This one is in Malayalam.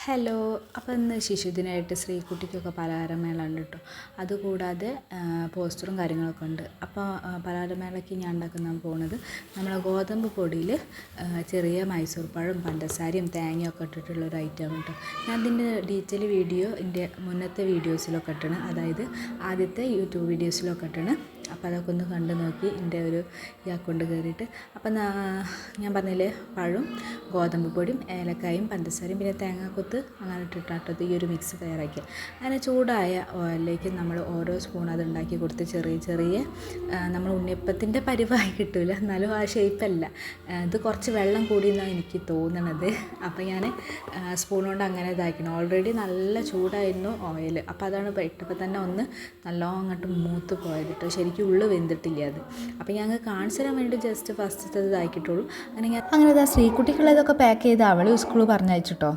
ഹലോ. അപ്പോൾ ഇന്ന് ശിശുദിനമായിട്ട് ശ്രീകുട്ടിക്കൊക്കെ പലഹാരമേള ഉണ്ട് കേട്ടോ. അതുകൂടാതെ പോസ്റ്ററും കാര്യങ്ങളൊക്കെ ഉണ്ട്. അപ്പോൾ പലഹാരമേളയ്ക്ക് ഞാൻ ഉണ്ടാക്കാൻ പോകുന്നത് നമ്മളെ ഗോതമ്പ് പൊടിയിൽ ചെറിയ മൈസൂർ പഴം പഞ്ചസാരയും തേങ്ങയൊക്കെ ഇട്ടിട്ടുള്ളൊരു ഐറ്റമാണ് കേട്ടോ. ഞാൻ ഇതിൻ്റെ ഡീറ്റെയിൽ വീഡിയോ എൻ്റെ മുന്നത്തെ വീഡിയോസിലൊക്കെ ഇട്ടാണ്, അതായത് ആദ്യത്തെ യൂട്യൂബ് വീഡിയോസിലൊക്കെ ഇട്ടാണ്. അപ്പോൾ അതൊക്കെ ഒന്ന് കണ്ടു നോക്കി എൻ്റെ ഒരു ഈ അക്കൗണ്ട് കയറിയിട്ട്. അപ്പം ഞാൻ പറഞ്ഞില്ലേ, പഴവും ഗോതമ്പ് പൊടിയും ഏലക്കായും പഞ്ചസാരയും പിന്നെ തേങ്ങാക്കൊത്ത് അങ്ങനെ ഇട്ടിട്ടാട്ടത് ഈ ഒരു മിക്സ് തയ്യാറാക്കി അങ്ങനെ ചൂടായ ഓയിലിലേക്ക് നമ്മൾ ഓരോ സ്പൂൺ അത് ഉണ്ടാക്കി കൊടുത്ത് ചെറിയ ചെറിയ നമ്മൾ ഉണ്ണിയപ്പത്തിൻ്റെ പരിവായി കിട്ടില്ല, എന്നാലും ആ ഷേപ്പല്ല, ഇത് കുറച്ച് വെള്ളം കൂടിയെന്നാണ് എനിക്ക് തോന്നണത്. അപ്പോൾ ഞാൻ സ്പൂൺ കൊണ്ട് അങ്ങനെ ഇതാക്കണം. ഓൾറെഡി നല്ല ചൂടായിരുന്നു ഓയിൽ, അപ്പോൾ അതാണ് ഇട്ടപ്പോൾ തന്നെ ഒന്ന് നല്ലോണം അങ്ങോട്ട് മൂത്ത് പോയത് കേട്ടോ. ശരിക്കും ഉള്ളു വെന്തിട്ടില്ല അത്. അപ്പോൾ ഞങ്ങൾ കാണിച്ചു തരാൻ വേണ്ടി ജസ്റ്റ് ഫസ്റ്റത്തെ ഇതാക്കിയിട്ടുള്ളൂ. അങ്ങനെ ഇതാ ശ്രീകുട്ടിക്കുള്ളതൊക്കെ പാക്ക് ചെയ്ത് അവൾ സ്കൂളിൽ പറഞ്ഞയച്ചിട്ടോ.